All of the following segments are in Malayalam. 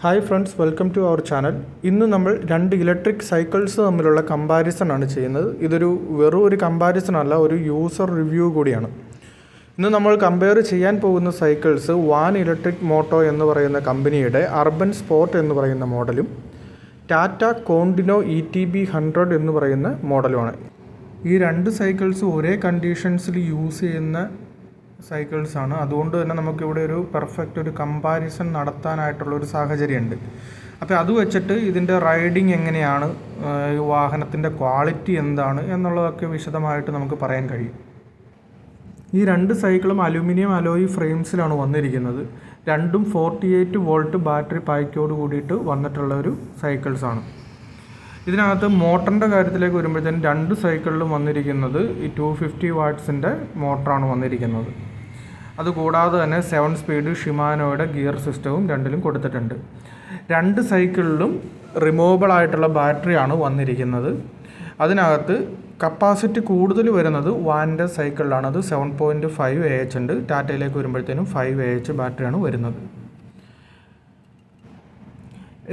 Hi friends, welcome to our channel. ഇന്ന് നമ്മൾ രണ്ട് ഇലക്ട്രിക് സൈക്കിൾസ് തമ്മിലുള്ള കമ്പാരിസൺ ആണ് ചെയ്യുന്നത്. ഇതൊരു വെറും ഒരു കമ്പാരിസൺ അല്ല, ഒരു യൂസർ റിവ്യൂ കൂടിയാണ്. ഇന്ന് നമ്മൾ കമ്പയർ ചെയ്യാൻ പോകുന്ന സൈക്കിൾസ് വാൻ ഇലക്ട്രിക് മോട്ടോ എന്ന് പറയുന്ന കമ്പനിയുടെ അർബൻ സ്പോർട്ട് എന്ന് പറയുന്ന മോഡലും ടാറ്റ കോണ്ടിനോ ETB 100 എന്ന് പറയുന്ന മോഡലുമാണ്. ഈ രണ്ട് സൈക്കിൾസ് ഒരേ കണ്ടീഷൻസിൽ യൂസ് ചെയ്യുന്ന സൈക്കിൾസാണ്. അതുകൊണ്ട് തന്നെ നമുക്കിവിടെ ഒരു പെർഫെക്റ്റ് ഒരു കമ്പാരിസൺ നടത്താനായിട്ടുള്ളൊരു സാഹചര്യമുണ്ട്. അപ്പോൾ അത് വെച്ചിട്ട് ഇതിൻ്റെ റൈഡിങ് എങ്ങനെയാണ്, വാഹനത്തിൻ്റെ ക്വാളിറ്റി എന്താണ് എന്നുള്ളതൊക്കെ വിശദമായിട്ട് നമുക്ക് പറയാൻ കഴിയും. ഈ രണ്ട് സൈക്കിളും അലുമിനിയം അലോയ് ഫ്രെയിംസിലാണ് വന്നിരിക്കുന്നത്. രണ്ടും 48 വോൾട്ട് ബാറ്ററി പായ്ക്കോട് കൂടിയിട്ട് വന്നിട്ടുള്ള ഒരു സൈക്കിൾസാണ്. ഇതിനകത്ത് മോട്ടറിൻ്റെ കാര്യത്തിലേക്ക് വരുമ്പോഴത്തേനും രണ്ട് സൈക്കിളിലും വന്നിരിക്കുന്നത് ഈ 250 വാട്ട്സിൻ്റെ മോട്ടറാണ് വന്നിരിക്കുന്നത്. അതുകൂടാതെ തന്നെ 7 സ്പീഡ് ഷിമാനോയുടെ ഗിയർ സിസ്റ്റവും രണ്ടിലും കൊടുത്തിട്ടുണ്ട്. രണ്ട് സൈക്കിളിലും റിമൂവബിൾ ആയിട്ടുള്ള ബാറ്ററിയാണ് വന്നിരിക്കുന്നത്. അതിനകത്ത് കപ്പാസിറ്റി കൂടുതൽ വരുന്നത് വാനിൻ്റെ സൈക്കിളിലാണ്. അത് 7.5 AH ഉണ്ട്. ടാറ്റയിലേക്ക് വരുമ്പോഴത്തേനും 5 AH ബാറ്ററിയാണ് വരുന്നത്.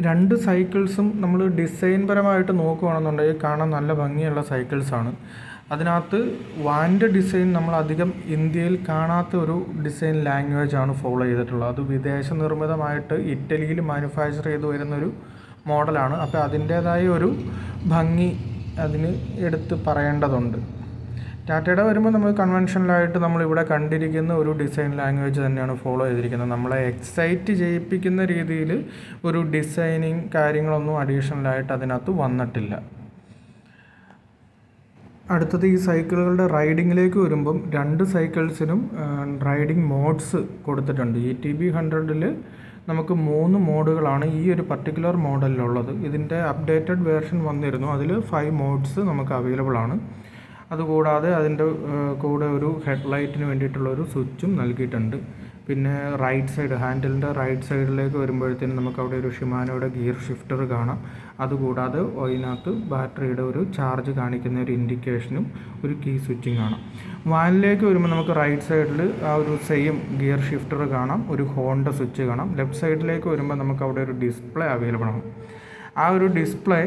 രണ്ട് സൈക്കിൾസും നമ്മൾ ഡിസൈൻ പരമായിട്ട് നോക്കുകയാണെന്നുണ്ടെങ്കിൽ കാണാൻ നല്ല ഭംഗിയുള്ള സൈക്കിൾസാണ്. അതിനകത്ത് വാനിൻ്റെ ഡിസൈൻ നമ്മൾ അധികം ഇന്ത്യയിൽ കാണാത്ത ഒരു ഡിസൈൻ ലാംഗ്വേജ് ആണ് ഫോളോ ചെയ്തിട്ടുള്ളത്. അത് വിദേശ നിർമ്മിതമായിട്ട് ഇറ്റലിയിൽ മാനുഫാക്ചർ ചെയ്ത് വരുന്നൊരു മോഡലാണ്. അപ്പോൾ അതിൻ്റേതായ ഒരു ഭംഗി അതിന് എടുത്ത് പറയേണ്ടതുണ്ട്. ടാറ്റയുടെ വരുമ്പോൾ നമ്മൾ കൺവെൻഷനലായിട്ട് നമ്മളിവിടെ കണ്ടിരിക്കുന്ന ഒരു ഡിസൈൻ ലാംഗ്വേജ് തന്നെയാണ് ഫോളോ ചെയ്തിരിക്കുന്നത്. നമ്മളെ എക്സൈറ്റ് ചെയ്യിപ്പിക്കുന്ന രീതിയിൽ ഒരു ഡിസൈനിങ് കാര്യങ്ങളൊന്നും അഡീഷണലായിട്ട് അതിനകത്ത് വന്നിട്ടില്ല. അടുത്തത് ഈ സൈക്കിളുകളുടെ റൈഡിങ്ങിലേക്ക് വരുമ്പം രണ്ട് സൈക്കിൾസിനും റൈഡിങ് മോഡ്സ് കൊടുത്തിട്ടുണ്ട്. ETB 100-ൽ നമുക്ക് 3 മോഡുകളാണ് ഈ ഒരു പർട്ടിക്കുലർ മോഡലിലുള്ളത്. ഇതിൻ്റെ അപ്ഡേറ്റഡ് വേർഷൻ വന്നിരുന്നു. അതിൽ 5 മോഡ്സ് നമുക്ക് അവൈലബിൾ ആണ്. അതുകൂടാതെ അതിൻ്റെ കൂടെ ഒരു ഹെഡ്ലൈറ്റിന് വേണ്ടിയിട്ടുള്ളൊരു സ്വിച്ചും നൽകിയിട്ടുണ്ട്. പിന്നെ റൈറ്റ് സൈഡ് ഹാൻഡിലിൻ്റെ റൈറ്റ് സൈഡിലേക്ക് വരുമ്പോഴത്തേനും നമുക്ക് അവിടെ ഒരു ഷിമാനോയുടെ ഗിയർ ഷിഫ്റ്റർ കാണാം. അതുകൂടാതെ അതിനകത്ത് ബാറ്ററിയുടെ ഒരു ചാർജ് കാണിക്കുന്ന ഒരു ഇൻഡിക്കേഷനും ഒരു കീ സ്വിച്ചിങ് കാണാം. വാനിലേക്ക് വരുമ്പോൾ നമുക്ക് റൈറ്റ് സൈഡിൽ ആ ഒരു സെയിം ഗിയർ ഷിഫ്റ്റർ കാണാം, ഒരു ഹോണിൻ്റെ സ്വിച്ച് കാണാം. ലെഫ്റ്റ് സൈഡിലേക്ക് വരുമ്പോൾ നമുക്ക് അവിടെ ഒരു ഡിസ്പ്ലേ അവൈലബിൾ ആണ്. ആ ഒരു ഡിസ്പ്ലേ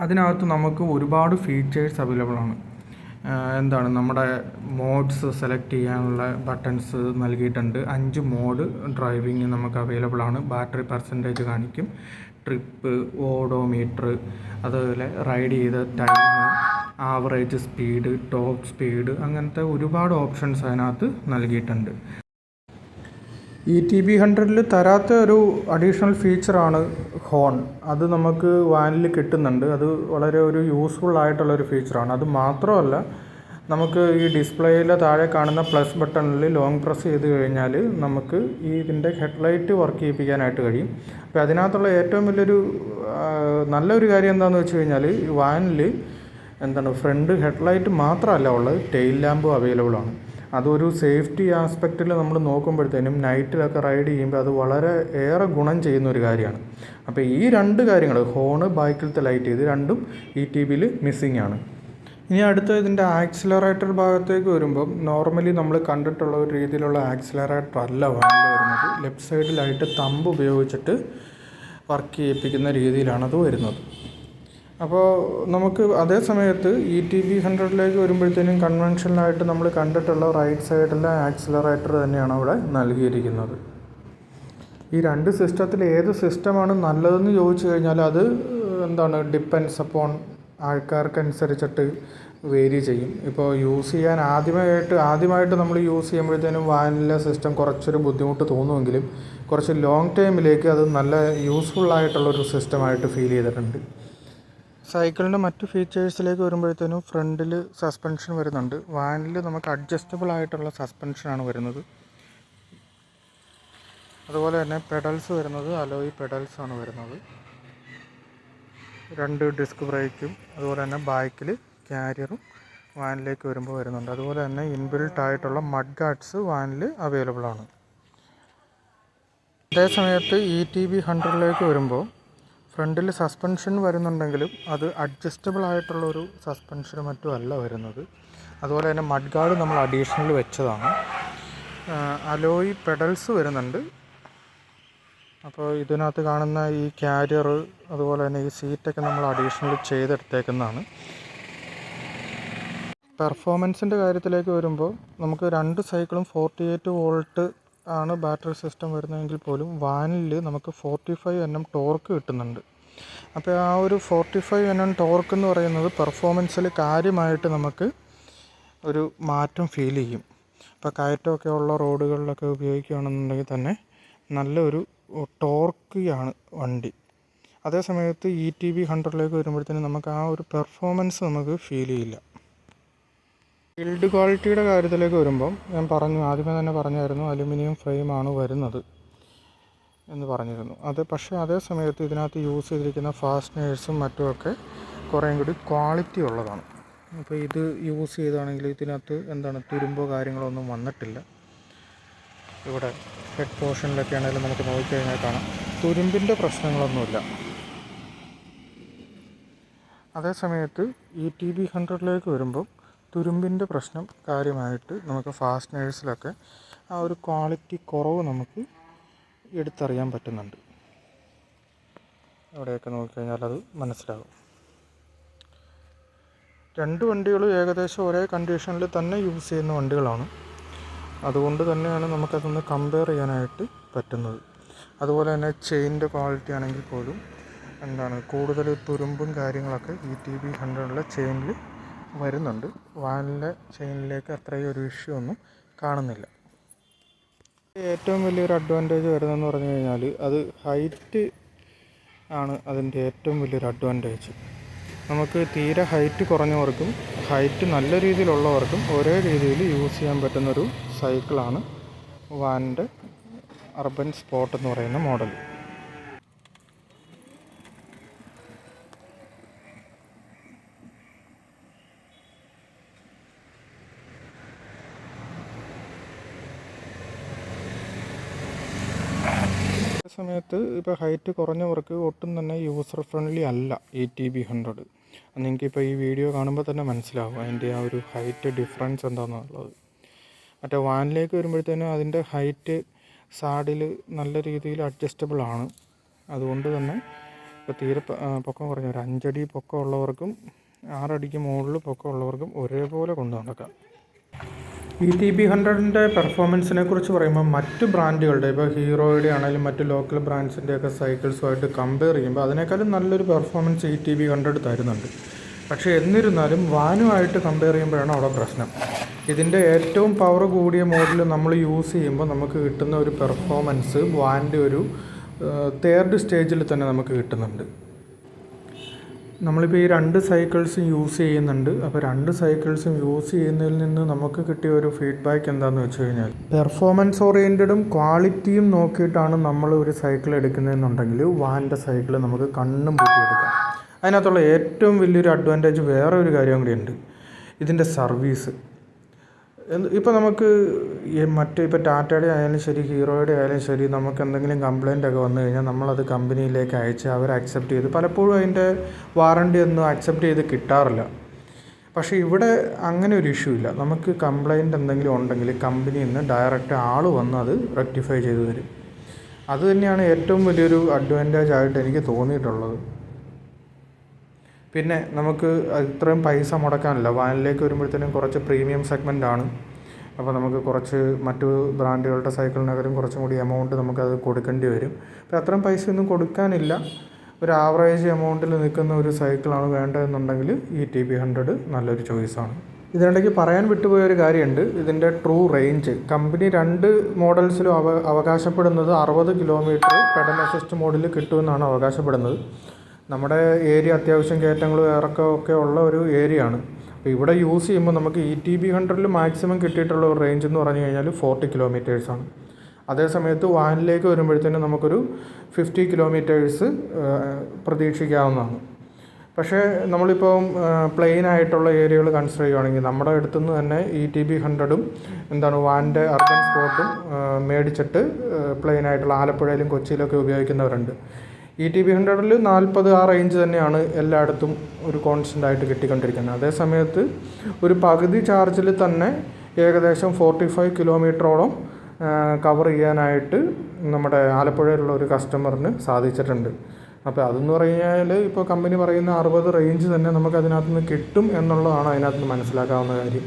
അതിനകത്ത് നമുക്ക് ഒരുപാട് ഫീച്ചേഴ്സ് അവൈലബിൾ ആണ്. എന്താണ് നമ്മുടെ മോഡ്സ് സെലക്ട് ചെയ്യാനുള്ള ബട്ടൺസ് നൽകിയിട്ടുണ്ട്. 5 മോഡ് ഡ്രൈവിങ് നമുക്ക് അവൈലബിൾ ആണ്. ബാറ്ററി പെർസെൻറ്റേജ് കാണിക്കും, ട്രിപ്പ്, ഓഡോമീറ്റർ, അതുപോലെ റൈഡ് ചെയ്ത time, average speed, top speed, അങ്ങനത്തെ ഒരുപാട് ഓപ്ഷൻസ് അതിനകത്ത് നൽകിയിട്ടുണ്ട്. ETB 100-ൽ തരാത്ത ഒരു അഡീഷണൽ ഫീച്ചറാണ് ഹോൺ. അത് നമുക്ക് വാനിൽ കിട്ടുന്നുണ്ട്. അത് വളരെ ഒരു യൂസ്ഫുൾ ആയിട്ടുള്ളൊരു ഫീച്ചറാണ്. അത് മാത്രമല്ല, നമുക്ക് ഈ ഡിസ്പ്ലേയിലെ താഴെ കാണുന്ന പ്ലസ് ബട്ടണിൽ ലോങ് പ്രസ് ചെയ്ത് കഴിഞ്ഞാൽ നമുക്ക് ഈ ഇതിൻ്റെ ഹെഡ്ലൈറ്റ് വർക്ക് ചെയ്യിപ്പിക്കാനായിട്ട് കഴിയും. അപ്പോൾ അതിനകത്തുള്ള ഏറ്റവും വലിയൊരു നല്ലൊരു കാര്യം എന്താണെന്ന് വെച്ച് കഴിഞ്ഞാൽ, ഈ വാനിൽ ഫ്രണ്ട് ഹെഡ്ലൈറ്റ് മാത്രമല്ല ഉള്ളത്, ടെയിൽ ലാമ്പും അവൈലബിൾ ആണ്. അതൊരു സേഫ്റ്റി ആസ്പെക്റ്റിൽ നമ്മൾ നോക്കുമ്പോഴത്തേനും നൈറ്റിലൊക്കെ റൈഡ് ചെയ്യുമ്പോൾ അത് വളരെ ഏറെ ഗുണം ചെയ്യുന്ന ഒരു കാര്യമാണ്. അപ്പോൾ ഈ രണ്ട് കാര്യങ്ങൾ, ഹോണ്, ബാക്കിലത്തെ ലൈറ്റ്, ഇത് രണ്ടും ETBയിൽ മിസ്സിങ് ആണ്. ഇനി അടുത്ത ഇതിൻ്റെ ആക്സിലറേറ്റർ ഭാഗത്തേക്ക് വരുമ്പം നോർമലി നമ്മൾ കണ്ടിട്ടുള്ള ഒരു രീതിയിലുള്ള ആക്സിലറേറ്റർ അല്ല വാനിൽ വരുന്നത്. ലെഫ്റ്റ് സൈഡിലായിട്ട് തമ്പ് ഉപയോഗിച്ചിട്ട് വർക്ക് ചെയ്യിപ്പിക്കുന്ന രീതിയിലാണ് അത് വരുന്നത്. അപ്പോൾ നമുക്ക് അതേ സമയത്ത് ETB 100-ലേക്ക് വരുമ്പോഴത്തേനും കൺവെൻഷനലായിട്ട് നമ്മൾ കണ്ടിട്ടുള്ള റൈറ്റ് സൈഡിലെ ആക്സിലറേറ്റർ തന്നെയാണ് അവിടെ നൽകിയിരിക്കുന്നത്. ഈ രണ്ട് സിസ്റ്റത്തിൽ ഏത് സിസ്റ്റമാണ് നല്ലതെന്ന് ചോദിച്ചു കഴിഞ്ഞാൽ അത് ഡിപ്പെൻസ് അപ്പോൺ ആൾക്കാർക്കനുസരിച്ചിട്ട് വേരി ചെയ്യും. ഇപ്പോൾ യൂസ് ചെയ്യാൻ ആദ്യമായിട്ട് നമ്മൾ യൂസ് ചെയ്യുമ്പോഴത്തേനും വാനിലെ സിസ്റ്റം കുറച്ചൊരു ബുദ്ധിമുട്ട് തോന്നുമെങ്കിലും കുറച്ച് ലോങ് ടൈമിലേക്ക് അത് നല്ല യൂസ്ഫുള്ളായിട്ടുള്ളൊരു സിസ്റ്റമായിട്ട് ഫീൽ ചെയ്തിട്ടുണ്ട്. സൈക്കിളിൻ്റെ മറ്റ് ഫീച്ചേഴ്സിലേക്ക് വരുമ്പോഴത്തേനും ഫ്രണ്ടിൽ സസ്പെൻഷൻ വരുന്നുണ്ട്. വാനിൽ നമുക്ക് അഡ്ജസ്റ്റബിൾ ആയിട്ടുള്ള സസ്പെൻഷനാണ് വരുന്നത്. അതുപോലെ തന്നെ പെഡൽസ് വരുന്നത് അലോയ് പെഡൽസാണ് വരുന്നത്. 2 ഡിസ്ക് ബ്രേക്കും അതുപോലെ തന്നെ ബാക്കിൽ ക്യാരിയറും വാനിലേക്ക് വരുമ്പോൾ വരുന്നുണ്ട്. അതുപോലെ തന്നെ ഇൻബിൽട്ട് ആയിട്ടുള്ള മഡ് ഗാർഡ്സ് വാനിൽ അവൈലബിൾ ആണ്. അതേ സമയത്ത് ETB 100-ലേക്ക് വരുമ്പോൾ ഫ്രണ്ടിൽ സസ്പെൻഷൻ വരുന്നുണ്ടെങ്കിലും അത് അഡ്ജസ്റ്റബിൾ ആയിട്ടുള്ളൊരു സസ്പെൻഷനും മറ്റും അല്ല വരുന്നത്. അതുപോലെ തന്നെ മഡ് ഗാർഡ് നമ്മൾ അഡീഷണൽ വെച്ചതാണ്. അലോയ് പെഡൽസ് വരുന്നുണ്ട്. അപ്പോൾ ഇതിനകത്ത് കാണുന്ന ഈ ക്യാരിയർ അതുപോലെ തന്നെ ഈ സീറ്റൊക്കെ നമ്മൾ അഡീഷണൽ ചെയ്തെടുത്തേക്കുന്നതാണ്. പെർഫോമൻസിൻ്റെ കാര്യത്തിലേക്ക് വരുമ്പോൾ നമുക്ക് 2 സൈക്കിളും 48 വോൾട്ട് ആണ് ബാറ്ററി സിസ്റ്റം വരുന്നതെങ്കിൽ പോലും വാനിൽ നമുക്ക് 45 Nm ടോർക്ക് കിട്ടുന്നുണ്ട്. അപ്പോൾ ആ ഒരു 45 Nm ടോർക്ക് എന്ന് പറയുന്നത് പെർഫോമൻസിൽ കാര്യമായിട്ട് നമുക്ക് ഒരു മാറ്റം ഫീൽ ചെയ്യും. ഇപ്പോൾ കയറ്റമൊക്കെ ഉള്ള റോഡുകളിലൊക്കെ ഉപയോഗിക്കുകയാണെന്നുണ്ടെങ്കിൽ തന്നെ നല്ലൊരു ടോർക്കിയാണ് വണ്ടി. അതേ സമയത്ത് ETB 100ലേക്ക് വരുമ്പോഴത്തേനും നമുക്ക് ആ ഒരു പെർഫോമൻസ് നമുക്ക് ഫീൽ ചെയ്യില്ല. ബിൽഡ് ക്വാളിറ്റിയുടെ കാര്യത്തിലേക്ക് വരുമ്പം ഞാൻ ആദ്യമേ തന്നെ പറഞ്ഞായിരുന്നു അലുമിനിയം ഫ്രെയിമാണ് വരുന്നത് എന്ന് പറഞ്ഞിരുന്നു. പക്ഷേ അതേ സമയത്ത് ഇതിനകത്ത് യൂസ് ചെയ്തിരിക്കുന്ന ഫാസ്റ്റനേഴ്സും മറ്റുമൊക്കെ കുറേയും കൂടി ക്വാളിറ്റി ഉള്ളതാണ്. അപ്പോൾ ഇത് യൂസ് ചെയ്താണെങ്കിൽ ഇതിനകത്ത് തുരുമ്പോ കാര്യങ്ങളോ ഒന്നും വന്നിട്ടില്ല. ഇവിടെ ഹെഡ് പോർഷനിലൊക്കെ ആണെങ്കിലും നമുക്ക് നോക്കിക്കഴിഞ്ഞാൽ കാണാം തുരുമ്പിൻ്റെ പ്രശ്നങ്ങളൊന്നുമില്ല. അതേ സമയത്ത് ETB 100ലേക്ക് വരുമ്പോൾ തുരുമ്പിൻ്റെ പ്രശ്നം കാര്യമായിട്ട് നമുക്ക് ഫാസ്റ്റനേഴ്സിലൊക്കെ ആ ഒരു ക്വാളിറ്റി കുറവ് നമുക്ക് എടുത്തറിയാൻ പറ്റുന്നുണ്ട്. അവിടെയൊക്കെ നോക്കിക്കഴിഞ്ഞാൽ അത് മനസ്സിലാകും. 2 വണ്ടികളും ഏകദേശം ഒരേ കണ്ടീഷനിൽ തന്നെ യൂസ് ചെയ്യുന്ന വണ്ടികളാണ്. അതുകൊണ്ട് തന്നെയാണ് നമുക്കതൊന്ന് കമ്പയർ ചെയ്യാനായിട്ട് പറ്റുന്നത്. അതുപോലെ തന്നെ ചെയിനിൻ്റെ ക്വാളിറ്റി ആണെങ്കിൽ പോലും കൂടുതൽ തുരുമ്പും കാര്യങ്ങളൊക്കെ ETB 100ലെ ചെയിനിൽ വരുന്നുണ്ട്. വാനിലെ ചെയിനിലേക്ക് അത്രയും ഒരു ഇഷ്യൂ ഒന്നും കാണുന്നില്ല. ഏറ്റവും വലിയൊരു അഡ്വാൻറ്റേജ് വരുന്നതെന്ന് പറഞ്ഞു കഴിഞ്ഞാൽ അത് ഹൈറ്റ് ആണ്. അതിൻ്റെ ഏറ്റവും വലിയൊരു അഡ്വാൻറ്റേജ് നമുക്ക് തീരെ ഹൈറ്റ് കുറഞ്ഞവർക്കും ഹൈറ്റ് നല്ല രീതിയിലുള്ളവർക്കും ഒരേ രീതിയിൽ യൂസ് ചെയ്യാൻ പറ്റുന്നൊരു സൈക്കിളാണ് വാനിൻ്റെ അർബൻ സ്പോട്ട് എന്ന് പറയുന്ന മോഡൽ. സമയത്ത് ഇപ്പോൾ ഹൈറ്റ് കുറഞ്ഞവർക്ക് ഒട്ടും തന്നെ യൂസർ ഫ്രണ്ട്ലി അല്ല ETB 100. നിങ്ങൾക്കിപ്പോൾ ഈ വീഡിയോ കാണുമ്പോൾ തന്നെ മനസ്സിലാവും അതിൻ്റെ ആ ഒരു ഹൈറ്റ് ഡിഫറൻസ് എന്താണെന്നുള്ളത്. മറ്റേ വാനിലേക്ക് വരുമ്പോഴത്തേനും അതിൻ്റെ ഹൈറ്റ് സാഡിൽ നല്ല രീതിയിൽ അഡ്ജസ്റ്റബിൾ ആണ്. അതുകൊണ്ട് തന്നെ ഇപ്പോൾ തീരെ പൊക്കം കുറഞ്ഞ ഒരു 5 അടി പൊക്കം ഉള്ളവർക്കും 6 അടിക്ക് മുകളിൽ പൊക്കം ഉള്ളവർക്കും ഒരേപോലെ കൊണ്ടു നടക്കാം. ETB 100ൻ്റെ പെർഫോമൻസിനെ കുറിച്ച് പറയുമ്പോൾ മറ്റ് ബ്രാൻഡുകളുടെ ഇപ്പോൾ ഹീറോയുടെ ആണെങ്കിലും മറ്റ് ലോക്കൽ ബ്രാൻഡ്സിൻ്റെയൊക്കെ സൈക്കിൾസുമായിട്ട് കമ്പയർ ചെയ്യുമ്പോൾ അതിനേക്കാളും നല്ലൊരു പെർഫോമൻസ് ETB 100 തരുന്നുണ്ട്. പക്ഷേ എന്നിരുന്നാലും വാനുമായിട്ട് കമ്പയർ ചെയ്യുമ്പോഴാണ് അവിടെ പ്രശ്നം. ഇതിൻ്റെ ഏറ്റവും പവർ കൂടിയ മോഡൽ നമ്മൾ യൂസ് ചെയ്യുമ്പോൾ നമുക്ക് കിട്ടുന്ന ഒരു പെർഫോമൻസ് വാനിൻ്റെ ഒരു 3rd സ്റ്റേജിൽ തന്നെ നമുക്ക് കിട്ടുന്നുണ്ട്. നമ്മളിപ്പോൾ ഈ 2 സൈക്കിൾസും യൂസ് ചെയ്യുന്നുണ്ട്. അപ്പോൾ 2 സൈക്കിൾസും യൂസ് ചെയ്യുന്നതിൽ നിന്ന് നമുക്ക് കിട്ടിയ ഒരു ഫീഡ്ബാക്ക് എന്താണെന്ന് വെച്ച് കഴിഞ്ഞാൽ പെർഫോമൻസ് ഓറിയൻറ്റഡും ക്വാളിറ്റിയും നോക്കിയിട്ടാണ് നമ്മൾ ഒരു സൈക്കിൾ എടുക്കുന്നതെന്നുണ്ടെങ്കിൽ വാനിൻ്റെ സൈക്കിൾ നമുക്ക് കണ്ണും പൂട്ടിയെടുക്കാം. അതിനകത്തുള്ള ഏറ്റവും വലിയൊരു അഡ്വാൻറ്റേജ് വേറെ ഒരു കാര്യം കൂടിയുണ്ട്, ഇതിൻ്റെ സർവീസ്. ഇപ്പോൾ നമുക്ക് ഇപ്പോൾ ടാറ്റയുടെ ആയാലും ശരി ഹീറോയുടെ ആയാലും ശരി നമുക്ക് എന്തെങ്കിലും കംപ്ലയിൻ്റ് ഒക്കെ വന്നു കഴിഞ്ഞാൽ നമ്മളത് കമ്പനിയിലേക്ക് അയച്ച് അവർ അക്സെപ്റ്റ് ചെയ്ത് പലപ്പോഴും അതിൻ്റെ വാറണ്ടി ഒന്നും അക്സെപ്റ്റ് ചെയ്ത് കിട്ടാറില്ല. പക്ഷേ ഇവിടെ അങ്ങനെ ഒരു ഇഷ്യൂ ഇല്ല. നമുക്ക് കംപ്ലയിൻ്റ് എന്തെങ്കിലും ഉണ്ടെങ്കിൽ കമ്പനിയിൽ നിന്ന് ഡയറക്റ്റ് ആൾ വന്ന് അത് റെക്ടിഫൈ ചെയ്ത് തരും. അത് തന്നെയാണ് ഏറ്റവും വലിയൊരു അഡ്വാൻറ്റേജ് ആയിട്ട് എനിക്ക് തോന്നിയിട്ടുള്ളത്. പിന്നെ നമുക്ക് ഇത്രയും പൈസ മുടക്കാനില്ല. വാനിലേക്ക് വരുമ്പോഴത്തേനും കുറച്ച് പ്രീമിയം സെഗ്മെൻ്റ് ആണ്. അപ്പോൾ നമുക്ക് കുറച്ച് മറ്റു ബ്രാൻഡുകളുടെ സൈക്കിളിനകലും കുറച്ചും കൂടി എമൗണ്ട് നമുക്കത് കൊടുക്കേണ്ടി വരും. അപ്പോൾ അത്രയും പൈസയൊന്നും കൊടുക്കാനില്ല. ഒരു ആവറേജ് എമൗണ്ടിൽ നിൽക്കുന്ന ഒരു സൈക്കിളാണ് വേണ്ടതെന്നുണ്ടെങ്കിൽ ETB 100 നല്ലൊരു ചോയ്സാണ്. ഇതിനിടയ്ക്ക് പറയാൻ വിട്ടുപോയൊരു കാര്യമുണ്ട്, ഇതിൻ്റെ ട്രൂ റേഞ്ച്. കമ്പനി 2 മോഡൽസിലും അവകാശപ്പെടുന്നത് 60 കിലോമീറ്റർ പെഡൽ അസിസ്റ്റ് മോഡിൽ കിട്ടുമെന്നാണ് അവകാശപ്പെടുന്നത്. നമ്മുടെ ഏരിയ അത്യാവശ്യം കയറ്റങ്ങളും ഇറക്കമൊക്കെ ഉള്ള ഒരു ഏരിയ ആണ്. അപ്പോൾ ഇവിടെ യൂസ് ചെയ്യുമ്പോൾ നമുക്ക് ETB 100ൽ മാക്സിമം കിട്ടിയിട്ടുള്ള ഒരു റേഞ്ച് എന്ന് പറഞ്ഞു കഴിഞ്ഞാൽ 40 കിലോമീറ്റേഴ്സാണ്. അതേ സമയത്ത് വാനിലേക്ക് വരുമ്പോഴത്തേനും നമുക്കൊരു 50 കിലോമീറ്റേഴ്സ് പ്രതീക്ഷിക്കാവുന്നതാണ്. പക്ഷേ നമ്മളിപ്പം പ്ലെയിൻ ആയിട്ടുള്ള ഏരിയകൾ കൺസിഡർ ചെയ്യുകയാണെങ്കിൽ നമ്മുടെ അടുത്തുനിന്ന് തന്നെ ETB 100ഉം വാനിൻ്റെ അർബൻ സ്പോട്ടും മേടിച്ചിട്ട് പ്ലെയിൻ ആയിട്ടുള്ള ആലപ്പുഴയിലും കൊച്ചിയിലൊക്കെ ഉപയോഗിക്കുന്നവരുണ്ട്. ETB 100ൽ 40 ആ റേഞ്ച് തന്നെയാണ് എല്ലായിടത്തും ഒരു കോൺസ്റ്റൻ്റ് ആയിട്ട് കിട്ടിക്കൊണ്ടിരിക്കുന്നത്. അതേ സമയത്ത് ഒരു പകുതി ചാർജിൽ തന്നെ ഏകദേശം 45 കിലോമീറ്ററോളം കവർ ചെയ്യാനായിട്ട് നമ്മുടെ ആലപ്പുഴയിലുള്ള ഒരു കസ്റ്റമറിന് സാധിച്ചിട്ടുണ്ട്. അപ്പോൾ അതെന്ന് പറഞ്ഞാൽ ഇപ്പോൾ കമ്പനി പറയുന്ന 60 റേഞ്ച് തന്നെ നമുക്ക് അതിനകത്ത് നിന്ന് കിട്ടും എന്നുള്ളതാണ് അതിനകത്ത് നിന്ന് മനസ്സിലാക്കാവുന്ന കാര്യം.